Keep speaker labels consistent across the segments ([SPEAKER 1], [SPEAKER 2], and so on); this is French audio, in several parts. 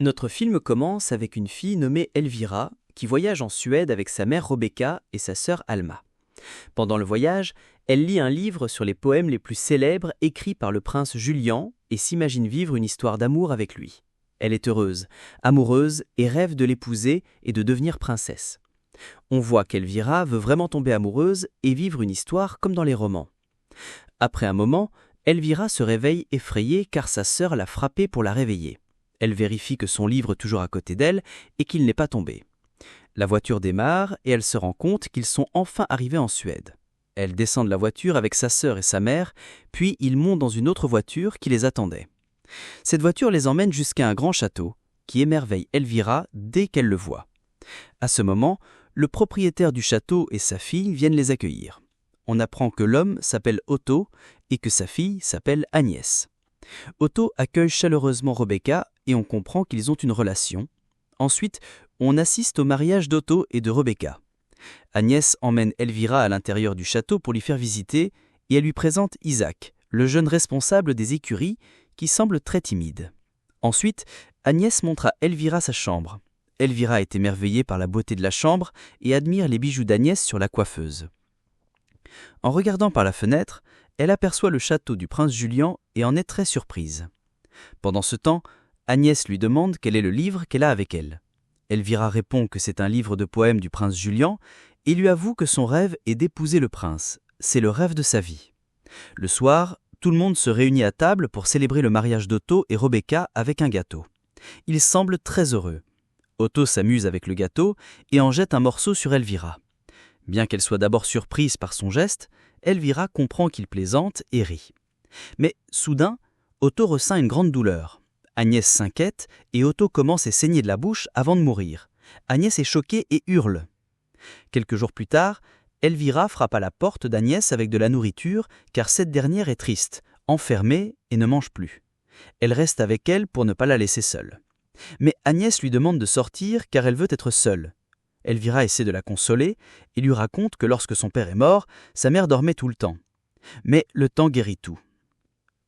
[SPEAKER 1] Notre film commence avec une fille nommée Elvira qui voyage en Suède avec sa mère Rebecca et sa sœur Alma. Pendant le voyage, elle lit un livre sur les poèmes les plus célèbres écrits par le prince Julian et s'imagine vivre une histoire d'amour avec lui. Elle est heureuse, amoureuse et rêve de l'épouser et de devenir princesse. On voit qu'Elvira veut vraiment tomber amoureuse et vivre une histoire comme dans les romans. Après un moment, Elvira se réveille effrayée car sa sœur l'a frappée pour la réveiller. Elle vérifie que son livre est toujours à côté d'elle et qu'il n'est pas tombé. La voiture démarre et elle se rend compte qu'ils sont enfin arrivés en Suède. Elle descend de la voiture avec sa sœur et sa mère, puis ils montent dans une autre voiture qui les attendait. Cette voiture les emmène jusqu'à un grand château, qui émerveille Elvira dès qu'elle le voit. À ce moment, le propriétaire du château et sa fille viennent les accueillir. On apprend que l'homme s'appelle Otto et que sa fille s'appelle Agnès. Otto accueille chaleureusement Rebecca et on comprend qu'ils ont une relation. Ensuite, on assiste au mariage d'Otto et de Rebecca. Agnès emmène Elvira à l'intérieur du château pour lui faire visiter et elle lui présente Isaac, le jeune responsable des écuries qui semble très timide. Ensuite, Agnès montre à Elvira sa chambre. Elvira est émerveillée par la beauté de la chambre et admire les bijoux d'Agnès sur la coiffeuse. En regardant par la fenêtre, elle aperçoit le château du prince Julian et en est très surprise. Pendant ce temps, Agnès lui demande quel est le livre qu'elle a avec elle. Elvira répond que c'est un livre de poèmes du prince Julian et lui avoue que son rêve est d'épouser le prince. C'est le rêve de sa vie. Le soir, tout le monde se réunit à table pour célébrer le mariage d'Otto et Rebecca avec un gâteau. Ils semblent très heureux. Otto s'amuse avec le gâteau et en jette un morceau sur Elvira. Bien qu'elle soit d'abord surprise par son geste, Elvira comprend qu'il plaisante et rit. Mais soudain, Otto ressent une grande douleur. Agnès s'inquiète et Otto commence à saigner de la bouche avant de mourir. Agnès est choquée et hurle. Quelques jours plus tard, Elvira frappe à la porte d'Agnès avec de la nourriture car cette dernière est triste, enfermée et ne mange plus. Elle reste avec elle pour ne pas la laisser seule. Mais Agnès lui demande de sortir car elle veut être seule. Elvira essaie de la consoler et lui raconte que lorsque son père est mort, sa mère dormait tout le temps. Mais le temps guérit tout.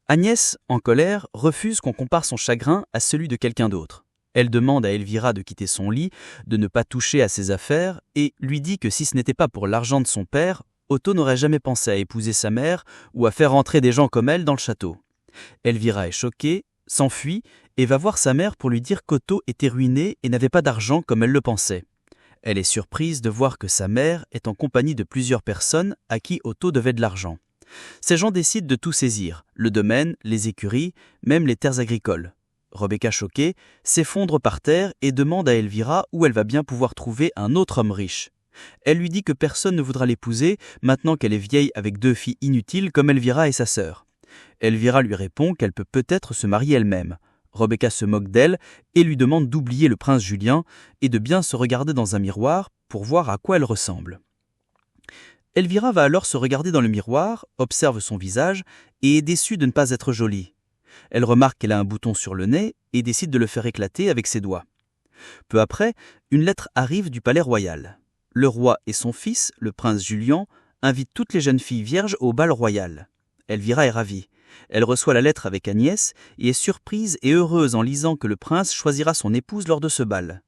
[SPEAKER 1] Agnès, en colère, refuse qu'on compare son chagrin à celui de quelqu'un d'autre. Elle demande à Elvira de quitter son lit, de ne pas toucher à ses affaires et lui dit que si ce n'était pas pour l'argent de son père, Otto n'aurait jamais pensé à épouser sa mère ou à faire entrer des gens comme elle dans le château. Elvira est choquée, s'enfuit et va voir sa mère pour lui dire qu'Otto était ruiné et n'avait pas d'argent comme elle le pensait. Elle est surprise de voir que sa mère est en compagnie de plusieurs personnes à qui Otto devait de l'argent. Ces gens décident de tout saisir, le domaine, les écuries, même les terres agricoles. Rebecca, choquée, s'effondre par terre et demande à Elvira où elle va bien pouvoir trouver un autre homme riche. Elle lui dit que personne ne voudra l'épouser maintenant qu'elle est vieille avec 2 filles inutiles comme Elvira et sa sœur. Elvira lui répond qu'elle peut peut-être se marier elle-même. Rebecca se moque d'elle et lui demande d'oublier le prince Julien et de bien se regarder dans un miroir pour voir à quoi elle ressemble. Elvira va alors se regarder dans le miroir, observe son visage et est déçue de ne pas être jolie. Elle remarque qu'elle a un bouton sur le nez et décide de le faire éclater avec ses doigts. Peu après, une lettre arrive du palais royal. Le roi et son fils, le prince Julian, invitent toutes les jeunes filles vierges au bal royal. Elvira est ravie. Elle reçoit la lettre avec Agnès et est surprise et heureuse en lisant que le prince choisira son épouse lors de ce bal.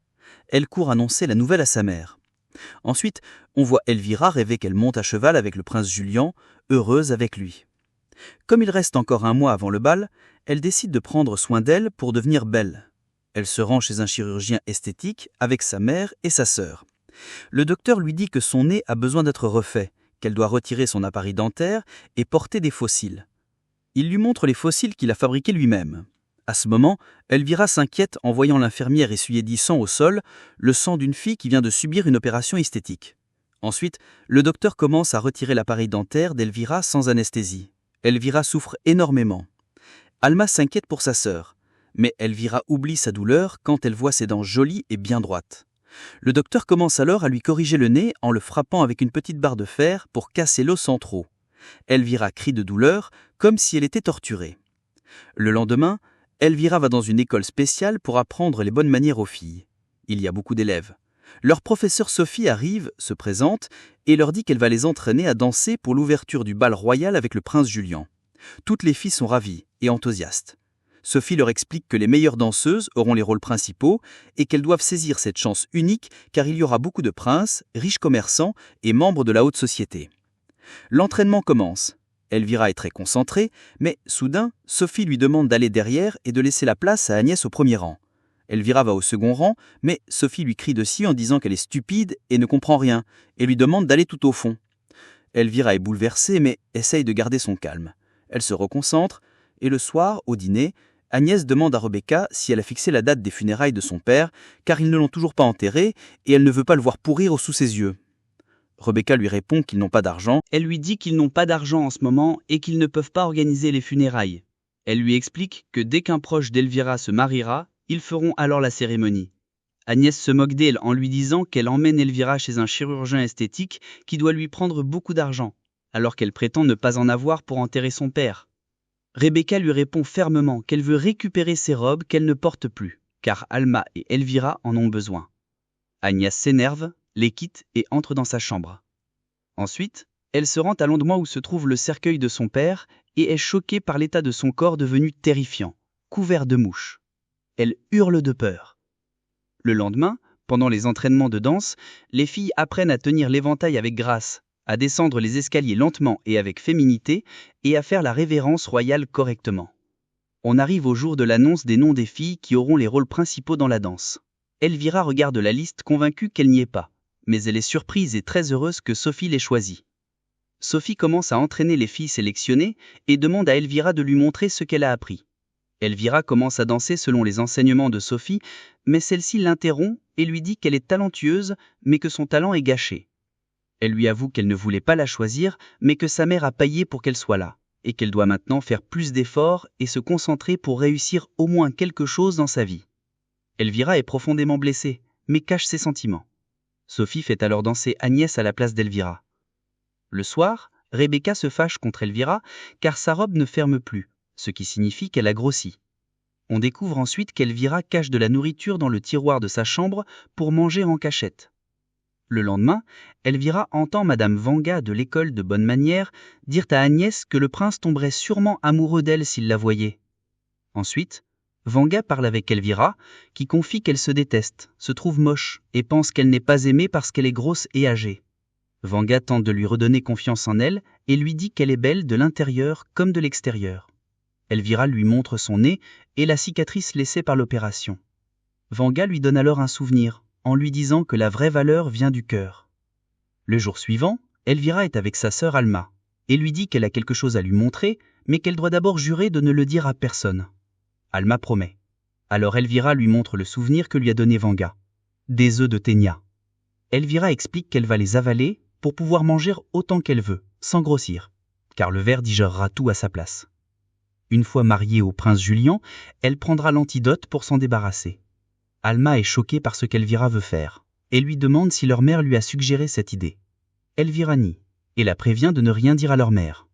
[SPEAKER 1] Elle court annoncer la nouvelle à sa mère. Ensuite, on voit Elvira rêver qu'elle monte à cheval avec le prince Julian, heureuse avec lui. Comme il reste encore un mois avant le bal, elle décide de prendre soin d'elle pour devenir belle. Elle se rend chez un chirurgien esthétique avec sa mère et sa sœur. Le docteur lui dit que son nez a besoin d'être refait, qu'elle doit retirer son appareil dentaire et porter des faux cils. Il lui montre les fossiles qu'il a fabriqués lui-même. À ce moment, Elvira s'inquiète en voyant l'infirmière essuyer du sang au sol, le sang d'une fille qui vient de subir une opération esthétique. Ensuite, le docteur commence à retirer l'appareil dentaire d'Elvira sans anesthésie. Elvira souffre énormément. Alma s'inquiète pour sa sœur, mais Elvira oublie sa douleur quand elle voit ses dents jolies et bien droites. Le docteur commence alors à lui corriger le nez en le frappant avec une petite barre de fer pour casser l'os centraux. Elvira crie de douleur, comme si elle était torturée. Le lendemain, Elvira va dans une école spéciale pour apprendre les bonnes manières aux filles. Il y a beaucoup d'élèves. Leur professeure Sophie arrive, se présente et leur dit qu'elle va les entraîner à danser pour l'ouverture du bal royal avec le prince Julian. Toutes les filles sont ravies et enthousiastes.
[SPEAKER 2] Sophie leur explique que les meilleures danseuses auront les rôles principaux et qu'elles doivent saisir cette chance unique car il y aura beaucoup de princes, riches commerçants et membres de la haute société. L'entraînement commence. Elvira est très concentrée, mais soudain, Sophie lui demande d'aller derrière et de laisser la place à Agnès au premier rang. Elvira va au second rang, mais Sophie lui crie dessus en disant qu'elle est stupide et ne comprend rien, et lui demande d'aller tout au fond. Elvira est bouleversée, mais essaye de garder son calme. Elle se reconcentre, et le soir, au dîner, Agnès demande à Rebecca si elle a fixé la date des funérailles de son père, car ils ne l'ont toujours pas enterré, et elle ne veut pas le voir pourrir sous ses yeux. Rebecca lui répond qu'ils n'ont pas d'argent.
[SPEAKER 1] Elle lui dit qu'ils n'ont pas d'argent en ce moment et qu'ils ne peuvent pas organiser les funérailles. Elle lui explique que dès qu'un proche d'Elvira se mariera, ils feront alors la cérémonie. Agnès se moque d'elle en lui disant qu'elle emmène Elvira chez un chirurgien esthétique qui doit lui prendre beaucoup d'argent, alors qu'elle prétend ne pas en avoir pour enterrer son père. Rebecca lui répond fermement qu'elle veut récupérer ses robes qu'elle ne porte plus, car Alma et Elvira en ont besoin. Agnès s'énerve, les quitte et entre dans sa chambre. Ensuite, elle se rend à l'endroit où se trouve le cercueil de son père et est choquée par l'état de son corps devenu terrifiant, couvert de mouches. Elle hurle de peur. Le lendemain, pendant les entraînements de danse, les filles apprennent à tenir l'éventail avec grâce, à descendre les escaliers lentement et avec féminité, et à faire la révérence royale correctement. On arrive au jour de l'annonce des noms des filles qui auront les rôles principaux dans la danse. Elvira regarde la liste convaincue qu'elle n'y est pas, mais elle est surprise et très heureuse que Sophie l'ait choisie. Sophie commence à entraîner les filles sélectionnées et demande à Elvira de lui montrer ce qu'elle a appris. Elvira commence à danser selon les enseignements de Sophie, mais celle-ci l'interrompt et lui dit qu'elle est talentueuse, mais que son talent est gâché. Elle lui avoue qu'elle ne voulait pas la choisir, mais que sa mère a payé pour qu'elle soit là, et qu'elle doit maintenant faire plus d'efforts et se concentrer pour réussir au moins quelque chose dans sa vie. Elvira est profondément blessée, mais cache ses sentiments. Sophie fait alors danser Agnès à la place d'Elvira. Le soir, Rebecca se fâche contre Elvira car sa robe ne ferme plus, ce qui signifie qu'elle a grossi. On découvre ensuite qu'Elvira cache de la nourriture dans le tiroir de sa chambre pour manger en cachette. Le lendemain, Elvira entend Madame Vanga de l'école de bonne manière dire à Agnès que le prince tomberait sûrement amoureux d'elle s'il la voyait. Ensuite, Vanga parle avec Elvira, qui confie qu'elle se déteste, se trouve moche et pense qu'elle n'est pas aimée parce qu'elle est grosse et âgée. Vanga tente de lui redonner confiance en elle et lui dit qu'elle est belle de l'intérieur comme de l'extérieur. Elvira lui montre son nez et la cicatrice laissée par l'opération. Vanga lui donne alors un souvenir, en lui disant que la vraie valeur vient du cœur. Le jour suivant, Elvira est avec sa sœur Alma, et lui dit qu'elle a quelque chose à lui montrer, mais qu'elle doit d'abord jurer de ne le dire à personne. Alma promet. Alors Elvira lui montre le souvenir que lui a donné Vanga. Des œufs de ténia. Elvira explique qu'elle va les avaler pour pouvoir manger autant qu'elle veut, sans grossir, car le ver digérera tout à sa place. Une fois mariée au prince Julien, elle prendra l'antidote pour s'en débarrasser. Alma est choquée par ce qu'Elvira veut faire, et lui demande si leur mère lui a suggéré cette idée. Elvira nie, et la prévient de ne rien dire à leur mère.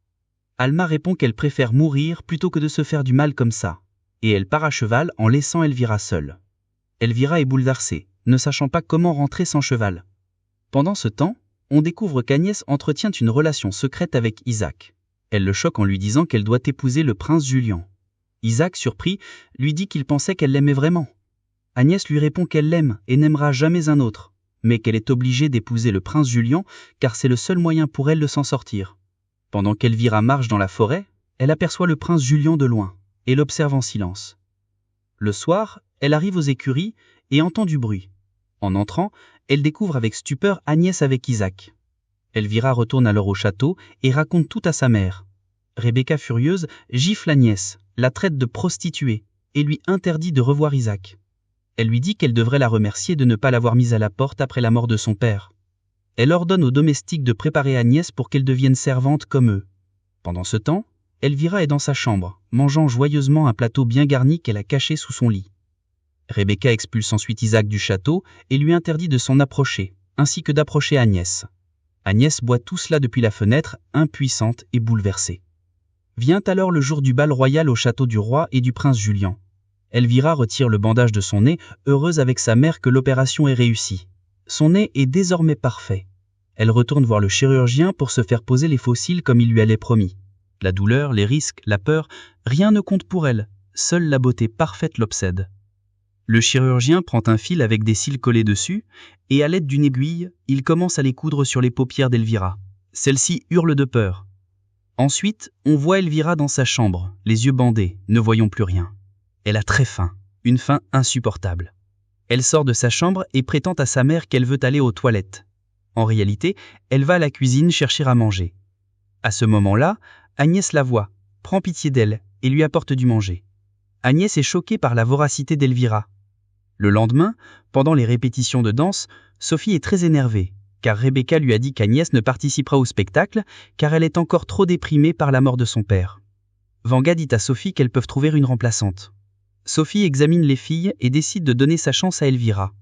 [SPEAKER 1] Alma répond qu'elle préfère mourir plutôt que de se faire du mal comme ça, et elle part à cheval en laissant Elvira seule. Elvira est bouleversée, ne sachant pas comment rentrer sans cheval. Pendant ce temps, on découvre qu'Agnès entretient une relation secrète avec Isaac. Elle le choque en lui disant qu'elle doit épouser le prince Julien. Isaac, surpris, lui dit qu'il pensait qu'elle l'aimait vraiment. Agnès lui répond qu'elle l'aime et n'aimera jamais un autre, mais qu'elle est obligée d'épouser le prince Julien car c'est le seul moyen pour elle de s'en sortir. Pendant qu'Elvira marche dans la forêt, elle aperçoit le prince Julien de loin et l'observe en silence. Le soir, elle arrive aux écuries et entend du bruit. En entrant, elle découvre avec stupeur Agnès avec Isaac. Elvira retourne alors au château et raconte tout à sa mère. Rebecca, furieuse, gifle Agnès, la traite de prostituée et lui interdit de revoir Isaac. Elle lui dit qu'elle devrait la remercier de ne pas l'avoir mise à la porte après la mort de son père. Elle ordonne aux domestiques de préparer Agnès pour qu'elle devienne servante comme eux. Pendant ce temps, Elvira est dans sa chambre, mangeant joyeusement un plateau bien garni qu'elle a caché sous son lit. Rebecca expulse ensuite Isaac du château et lui interdit de s'en approcher, ainsi que d'approcher Agnès. Agnès boit tout cela depuis la fenêtre, impuissante et bouleversée. Vient alors le jour du bal royal au château du roi et du prince Julien. Elvira retire le bandage de son nez, heureuse avec sa mère que l'opération est réussie. Son nez est désormais parfait. Elle retourne voir le chirurgien pour se faire poser les fossiles comme il lui allait promis. La douleur, les risques, la peur, rien ne compte pour elle.
[SPEAKER 2] seule la beauté parfaite l'obsède. Le chirurgien prend un fil avec des cils collés dessus, et à l'aide d'une aiguille, il commence à les coudre sur les paupières d'Elvira. Celle-ci hurle de peur. Ensuite, on voit Elvira dans sa chambre, les yeux bandés, ne voyant plus rien. Elle a très faim, une faim insupportable. Elle sort de sa chambre et prétend à sa mère qu'elle veut aller aux toilettes. En réalité, elle va à la cuisine chercher à manger. À ce moment-là, Agnès la voit, prend pitié d'elle et lui apporte du manger. Agnès est choquée par la voracité d'Elvira. Le lendemain, pendant les répétitions de danse, Sophie est très énervée, car Rebecca lui a dit qu'Agnès ne participera au spectacle car elle est encore trop déprimée par la mort de son père. Vanga dit à Sophie qu'elles peuvent trouver une remplaçante. Sophie examine les filles et décide de donner sa chance à Elvira.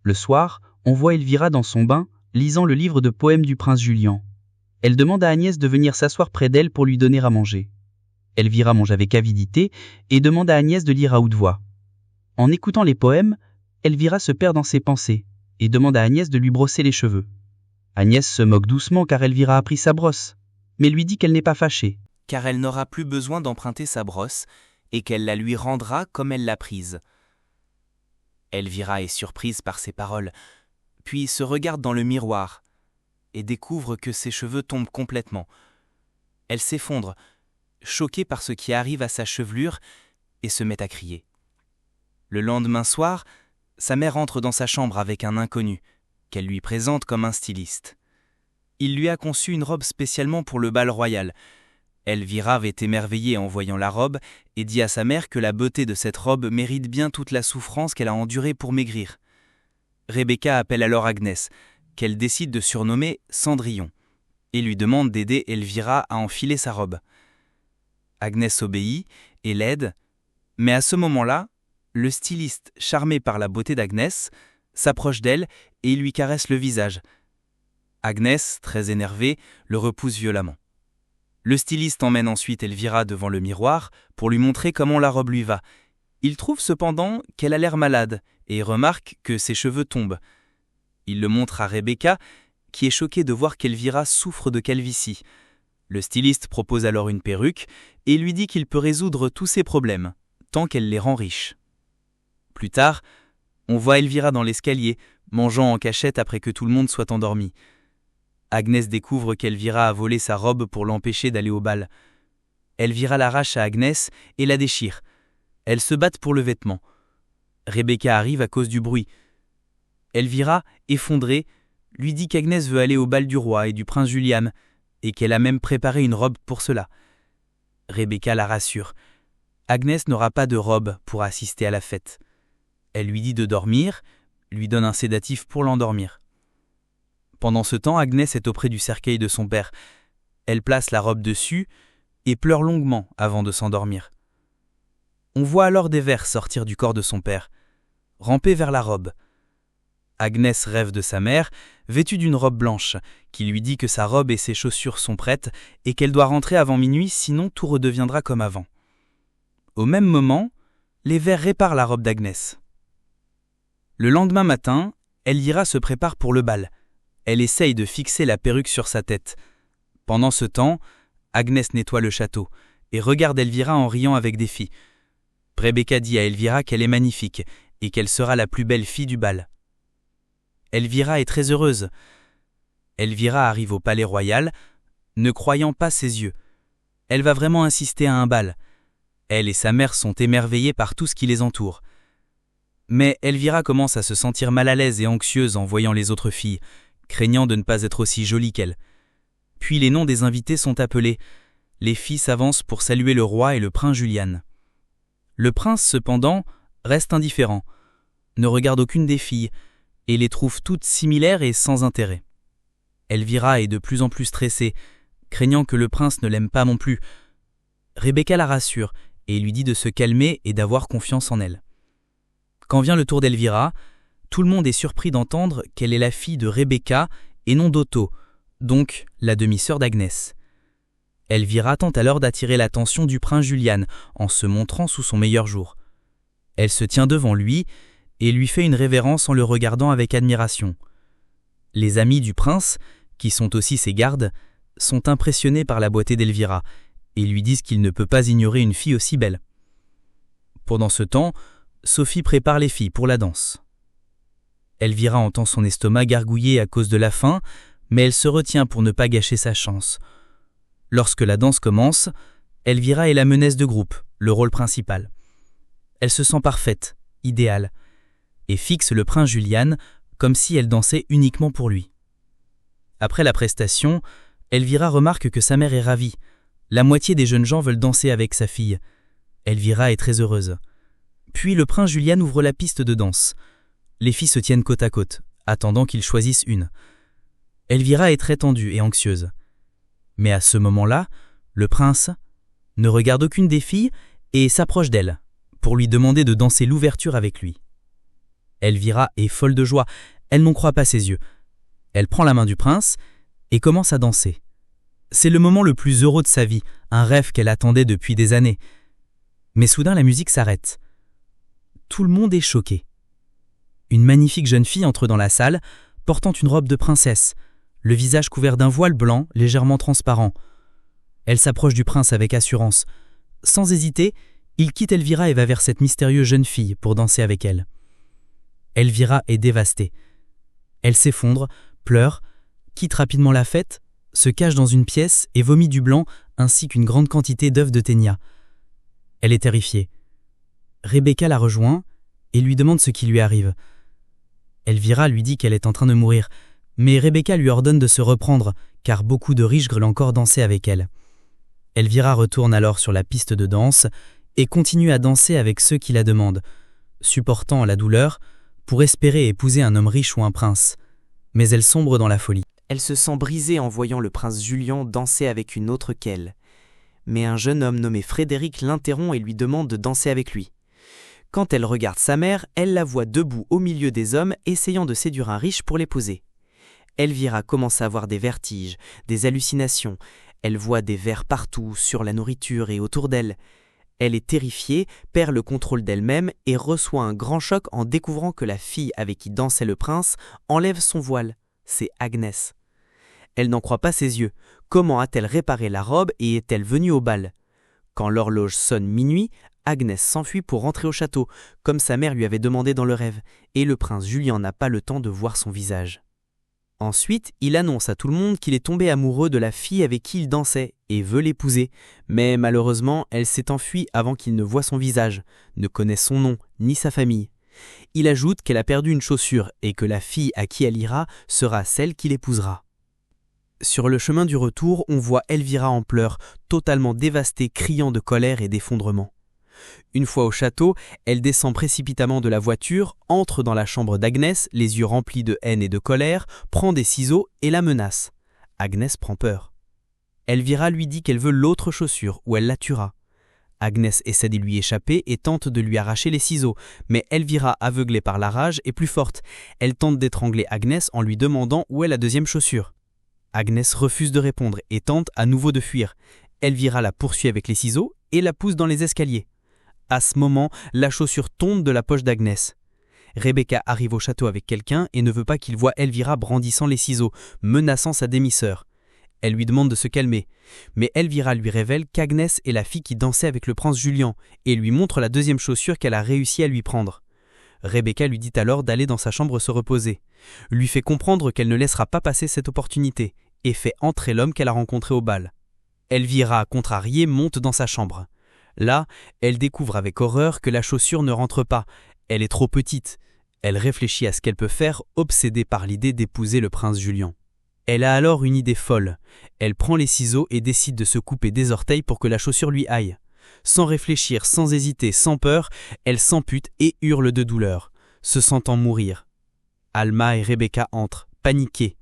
[SPEAKER 2] Le soir, on voit Elvira dans son bain, lisant le livre de poèmes du prince Julian. Elle demande à Agnès de venir s'asseoir près d'elle pour lui donner à manger. Elvira mange avec avidité et demande à Agnès de lire à haute voix. En écoutant les poèmes, Elvira se perd dans ses pensées et demande à Agnès de lui brosser les cheveux. Agnès se moque doucement car Elvira a pris sa brosse, mais lui dit qu'elle n'est pas fâchée.
[SPEAKER 1] Car elle n'aura plus besoin d'emprunter sa brosse et qu'elle la lui rendra comme elle l'a prise. Elvira est surprise par ces paroles, puis se regarde dans le miroir et découvre que ses cheveux tombent complètement. Elle s'effondre, choquée par ce qui arrive à sa chevelure, et se met à crier. Le lendemain soir, sa mère entre dans sa chambre avec un inconnu, qu'elle lui présente comme un styliste. Il lui a conçu une robe spécialement pour le bal royal. Elvira est émerveillée en voyant la robe et dit à sa mère que la beauté de cette robe mérite bien toute la souffrance qu'elle a endurée pour maigrir. Rebecca appelle alors Agnès, qu'elle décide de surnommer Cendrillon, et lui demande d'aider Elvira à enfiler sa robe. Agnès obéit et l'aide, mais à ce moment-là, le styliste, charmé par la beauté d'Agnès, s'approche d'elle et lui caresse le visage. Agnès, très énervée, le repousse violemment. Le styliste emmène ensuite Elvira devant le miroir pour lui montrer comment la robe lui va. Il trouve cependant qu'elle a l'air malade et remarque que ses cheveux tombent. Il le montre à Rebecca, qui est choquée de voir qu'Elvira souffre de calvitie. Le styliste propose alors une perruque et lui dit qu'il peut résoudre tous ses problèmes, tant qu'elle les rend riches. Plus tard, on voit Elvira dans l'escalier, mangeant en cachette après que tout le monde soit endormi. Agnès découvre qu'Elvira a volé sa robe pour l'empêcher d'aller au bal. Elvira l'arrache à Agnès et la déchire. Elles se battent pour le vêtement. Rebecca arrive à cause du bruit. Elvira, effondrée, lui dit qu'Agnès veut aller au bal du roi et du prince Julian, et qu'elle a même préparé une robe pour cela. Rebecca la rassure. Agnès n'aura pas de robe pour assister à la fête. Elle lui dit de dormir, lui donne un sédatif pour l'endormir. Pendant ce temps, Agnès est auprès du cercueil de son père. Elle place la robe dessus et pleure longuement avant de s'endormir. On voit alors des vers sortir du corps de son père, ramper vers la robe. Agnès rêve de sa mère, vêtue d'une robe blanche, qui lui dit que sa robe et ses chaussures sont prêtes et qu'elle doit rentrer avant minuit, sinon tout redeviendra comme avant. Au même moment, les vers réparent la robe d'Agnès. Le lendemain matin, Elvira se prépare pour le bal. Elle essaye de fixer la perruque sur sa tête. Pendant ce temps, Agnès nettoie le château et regarde Elvira en riant avec défi. Rebecca dit à Elvira qu'elle est magnifique et qu'elle sera la plus belle fille du bal. Elvira est très heureuse. Elvira arrive au palais royal, ne croyant pas ses yeux. Elle va vraiment assister à un bal. Elle et sa mère sont émerveillées par tout ce qui les entoure. Mais Elvira commence à se sentir mal à l'aise et anxieuse en voyant les autres filles, craignant de ne pas être aussi jolie qu'elle. Puis les noms des invités sont appelés. Les filles s'avancent pour saluer le roi et le prince Julian. Le prince, cependant, reste indifférent, ne regarde aucune des filles, et les trouve toutes similaires et sans intérêt. Elvira est de plus en plus stressée, craignant que le prince ne l'aime pas non plus. Rebecca la rassure et lui dit de se calmer et d'avoir confiance en elle. Quand vient le tour d'Elvira, tout le monde est surpris d'entendre qu'elle est la fille de Rebecca et non d'Otto, donc la demi-sœur d'Agnès. Elvira tente alors d'attirer l'attention du prince Julian en se montrant sous son meilleur jour. Elle se tient devant lui et lui fait une révérence en le regardant avec admiration. Les amis du prince, qui sont aussi ses gardes, sont impressionnés par la beauté d'Elvira et lui disent qu'il ne peut pas ignorer une fille aussi belle.
[SPEAKER 3] Pendant ce temps, Sophie prépare les filles pour la danse. Elvira entend son estomac gargouiller à cause de la faim, mais elle se retient pour ne pas gâcher sa chance. Lorsque la danse commence, Elvira est la menesse de groupe, le rôle principal. Elle se sent parfaite, idéale, et fixe le prince Julian comme si elle dansait uniquement pour lui. Après la prestation, Elvira remarque que sa mère est ravie. La moitié des jeunes gens veulent danser avec sa fille. Elvira est très heureuse. Puis le prince Julian ouvre la piste de danse. Les filles se tiennent côte à côte, attendant qu'ils choisissent une. Elvira est très tendue et anxieuse. Mais à ce moment-là, le prince ne regarde aucune des filles et s'approche d'elle pour lui demander de danser l'ouverture avec lui. Elvira est folle de joie, elle n'en croit pas ses yeux. Elle prend la main du prince et commence à danser. C'est le moment le plus heureux de sa vie, un rêve qu'elle attendait depuis des années. Mais soudain la musique s'arrête. Tout le monde est choqué. Une magnifique jeune fille entre dans la salle, portant une robe de princesse, le visage couvert d'un voile blanc légèrement transparent. Elle s'approche du prince avec assurance. Sans hésiter, il quitte Elvira et va vers cette mystérieuse jeune fille pour danser avec elle. Elvira est dévastée. Elle s'effondre, pleure, quitte rapidement la fête, se cache dans une pièce et vomit du blanc ainsi qu'une grande quantité d'œufs de ténia. Elle est terrifiée. Rebecca la rejoint et lui demande ce qui lui arrive. Elvira lui dit qu'elle est en train de mourir, mais Rebecca lui ordonne de se reprendre car beaucoup de riches veulent encore danser avec elle. Elvira retourne alors sur la piste de danse et continue à danser avec ceux qui la demandent, supportant la douleur pour espérer épouser un homme riche ou un prince. Mais elle sombre dans la folie.
[SPEAKER 1] Elle se sent brisée en voyant le prince Julian danser avec une autre qu'elle. Mais un jeune homme nommé Frédéric l'interrompt et lui demande de danser avec lui. Quand elle regarde sa mère, elle la voit debout au milieu des hommes essayant de séduire un riche pour l'épouser. Elvira commence à avoir des vertiges, des hallucinations. Elle voit des vers partout, sur la nourriture et autour d'elle. Elle est terrifiée, perd le contrôle d'elle-même et reçoit un grand choc en découvrant que la fille avec qui dansait le prince enlève son voile. C'est Agnès. Elle n'en croit pas ses yeux. Comment a-t-elle réparé la robe et est-elle venue au bal? Quand l'horloge sonne minuit, Agnès s'enfuit pour rentrer au château, comme sa mère lui avait demandé dans le rêve, et le prince Julian n'a pas le temps de voir son visage. Ensuite, il annonce à tout le monde qu'il est tombé amoureux de la fille avec qui il dansait et veut l'épouser, mais malheureusement, elle s'est enfuie avant qu'il ne voie son visage, ne connaisse son nom ni sa famille. Il ajoute qu'elle a perdu une chaussure et que la fille à qui elle ira sera celle qu'il épousera. Sur le chemin du retour, on voit Elvira en pleurs, totalement dévastée, criant de colère et d'effondrement. Une fois au château, elle descend précipitamment de la voiture, entre dans la chambre d'Agnès, les yeux remplis de haine et de colère, prend des ciseaux et la menace. Agnès prend peur. Elvira lui dit qu'elle veut l'autre chaussure ou elle la tuera. Agnès essaie de lui échapper et tente de lui arracher les ciseaux, mais Elvira, aveuglée par la rage, est plus forte. Elle tente d'étrangler Agnès en lui demandant où est la deuxième chaussure. Agnès refuse de répondre et tente à nouveau de fuir. Elvira la poursuit avec les ciseaux et la pousse dans les escaliers. À ce moment, la chaussure tombe de la poche d'Agnès. Rebecca arrive au château avec quelqu'un et ne veut pas qu'il voie Elvira brandissant les ciseaux, menaçant sa demi-sœur. Elle lui demande de se calmer, mais Elvira lui révèle qu'Agnès est la fille qui dansait avec le prince Julian et lui montre la deuxième chaussure qu'elle a réussi à lui prendre. Rebecca lui dit alors d'aller dans sa chambre se reposer, lui fait comprendre qu'elle ne laissera pas passer cette opportunité et fait entrer l'homme qu'elle a rencontré au bal. Elvira, contrariée, monte dans sa chambre. Là, elle découvre avec horreur que la chaussure ne rentre pas, elle est trop petite. Elle réfléchit à ce qu'elle peut faire, obsédée par l'idée d'épouser le prince Julian. Elle a alors une idée folle. Elle prend les ciseaux et décide de se couper des orteils pour que la chaussure lui aille. Sans réfléchir, sans hésiter, sans peur, elle s'ampute et hurle de douleur, se sentant mourir. Alma et Rebecca entrent, paniquées.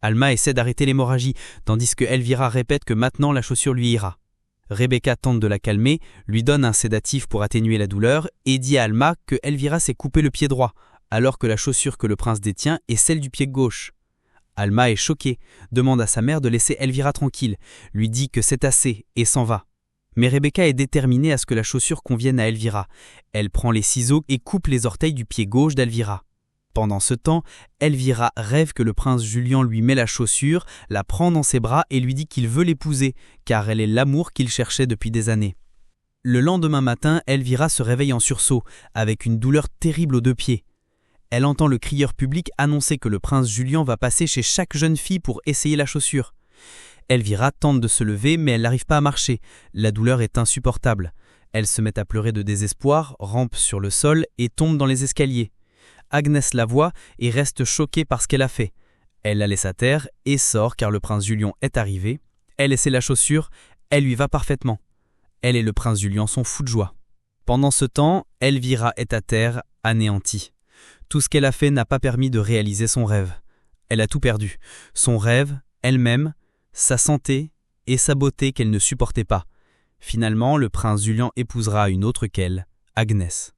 [SPEAKER 1] Alma essaie d'arrêter l'hémorragie, tandis que Elvira répète que maintenant la chaussure lui ira. Rebecca tente de la calmer, lui donne un sédatif pour atténuer la douleur et dit à Alma que Elvira s'est coupé le pied droit, alors que la chaussure que le prince détient est celle du pied gauche. Alma est choquée, demande à sa mère de laisser Elvira tranquille, lui dit que c'est assez et s'en va. Mais Rebecca est déterminée à ce que la chaussure convienne à Elvira. Elle prend les ciseaux et coupe les orteils du pied gauche d'Elvira. Pendant ce temps, Elvira rêve que le prince Julian lui met la chaussure, la prend dans ses bras et lui dit qu'il veut l'épouser, car elle est l'amour qu'il cherchait depuis des années.
[SPEAKER 3] Le lendemain matin, Elvira se réveille en sursaut, avec une douleur terrible aux 2 pieds. Elle entend le crieur public annoncer que le prince Julian va passer chez chaque jeune fille pour essayer la chaussure. Elvira tente de se lever, mais elle n'arrive pas à marcher. La douleur est insupportable. Elle se met à pleurer de désespoir, rampe sur le sol et tombe dans les escaliers. Agnès la voit et reste choquée par ce qu'elle a fait. Elle la laisse à terre et sort car le prince Julian est arrivé. Elle essaie la chaussure, elle lui va parfaitement. Elle et le prince Julian sont fous de joie. Pendant ce temps, Elvira est à terre, anéantie. Tout ce qu'elle a fait n'a pas permis de réaliser son rêve. Elle a tout perdu. Son rêve, elle-même, sa santé et sa beauté qu'elle ne supportait pas. Finalement, le prince Julian épousera une autre qu'elle, Agnès.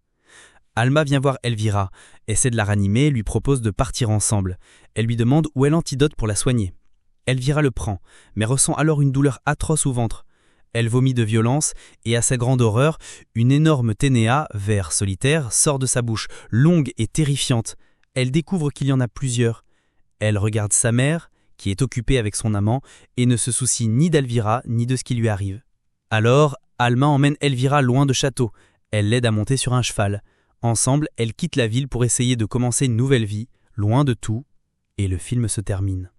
[SPEAKER 3] Alma vient voir Elvira, essaie de la ranimer et lui propose de partir ensemble. Elle lui demande où est l'antidote pour la soigner. Elvira le prend, mais ressent alors une douleur atroce au ventre. Elle vomit de violence et à sa grande horreur, une énorme ténéa, vert solitaire, sort de sa bouche, longue et terrifiante. Elle découvre qu'il y en a plusieurs. Elle regarde sa mère, qui est occupée avec son amant, et ne se soucie ni d'Elvira ni de ce qui lui arrive. Alors, Alma emmène Elvira loin de château. Elle l'aide à monter sur un cheval. Ensemble, elles quittent la ville pour essayer de commencer une nouvelle vie, loin de tout, et le film se termine.